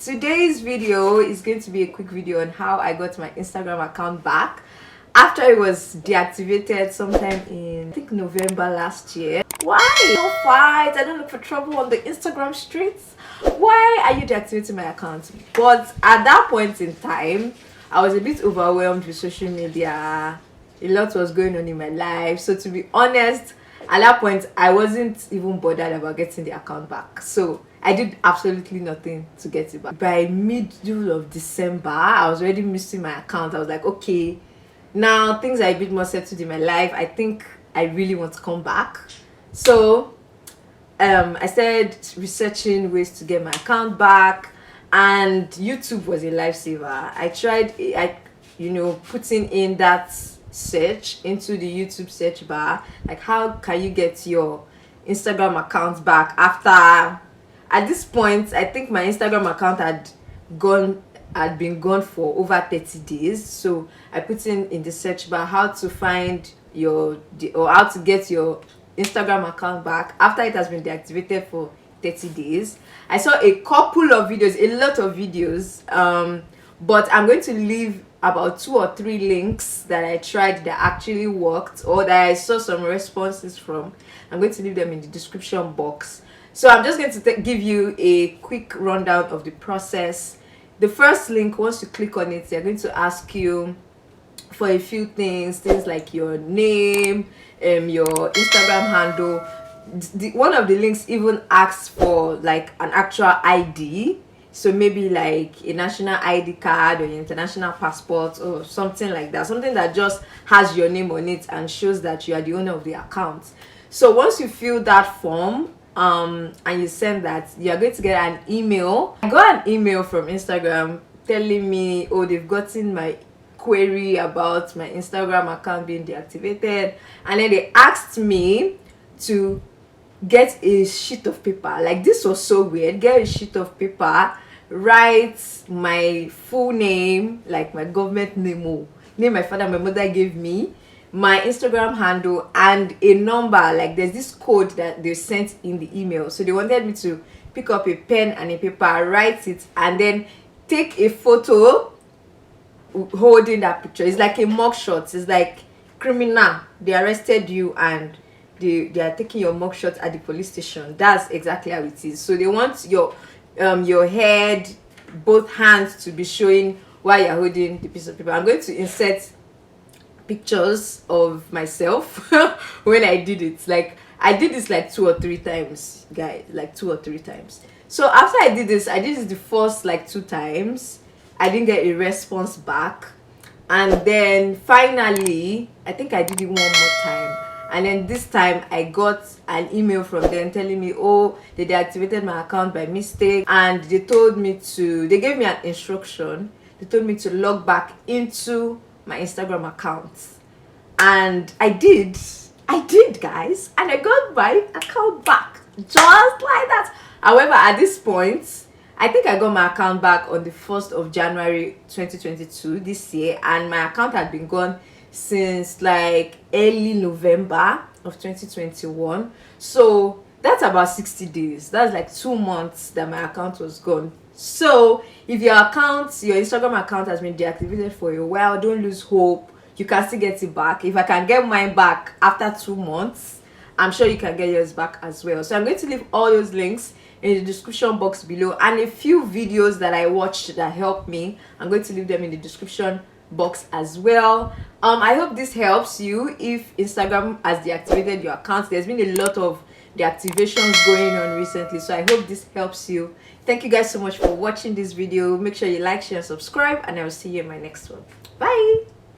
Today's video is going to be a quick video on how I got my Instagram account back after it was deactivated sometime in, I think, November last year. Why? Don't fight. I don't look for trouble on the Instagram streets. Why are you deactivating my account? But at that point in time, I was a bit overwhelmed with social media. A lot was going on in my life. So to be honest, at that point, I wasn't even bothered about getting the account back. So I did absolutely nothing to get it back. By middle of December, I was already missing my account. I was like, okay, now things are a bit more settled in my life. I think I really want to come back. So I started researching ways to get my account back, and YouTube was a lifesaver. I tried, putting in that search into the YouTube search bar, like how can you get your Instagram account back after. At this point, I think my Instagram account had been gone for over 30 days. So I put in the search bar how to find how to get your Instagram account back after it has been deactivated for 30 days. I saw a couple of videos, a lot of videos, but I'm going to leave about 2 or 3 links that I tried that actually worked or that I saw some responses from. I'm going to leave them in the description box. So I'm just going to give you a quick rundown of the process. The first link, once you click on it, they're going to ask you for a few things like your name, your Instagram handle. One of the links even asks for like an actual ID. So maybe like a national ID card or an international passport or something like that. Something that just has your name on it and shows that you are the owner of the account. So once you fill that form, and you send that, you're going to get an email. I got an email from Instagram telling me, oh, they've gotten my query about my Instagram account being deactivated, and then they asked me to get a sheet of paper. Like, this was so weird. Get a sheet of paper, write my full name, like my government name my father and my mother gave me, my Instagram handle, and a number. Like, there's this code that they sent in the email. So they wanted me to pick up a pen and a paper, write it, and then take a photo holding that picture. It's like a mugshot. It's like criminal. They arrested you and they are taking your mugshot at the police station. That's exactly how it is. So they want your head, both hands, to be showing while you're holding the piece of paper. I'm going to insert pictures of myself when I did it. Like, I did this like 2 or 3 times, guys, like 2 or 3 times. So after I did this the first like 2 times. I didn't get a response back, and then finally I think I did it one more time, and then this time I got an email from them telling me, oh, they deactivated my account by mistake, and they gave me an instruction. They told me to log back into my Instagram account, and I did, guys, and I got my account back just like that. However, at this point, I think I got my account back on the 1st of January 2022 this year, and my account had been gone since like early November of 2021. So that's about 60 days. That's like 2 months that my account was gone. So if your Instagram account has been deactivated for a while, don't lose hope. You can still get it back. If I can get mine back after 2 months, I'm sure you can get yours back as well. So I'm going to leave all those links in the description box below, and a few videos that I watched that helped me. I'm going to leave them in the description box as well. I hope this helps you if Instagram has deactivated your account. There's been a lot of deactivations going on recently, so I hope this helps you. Thank you guys so much for watching this video. Make sure you like, share, and subscribe, and I will see you in my next one. Bye.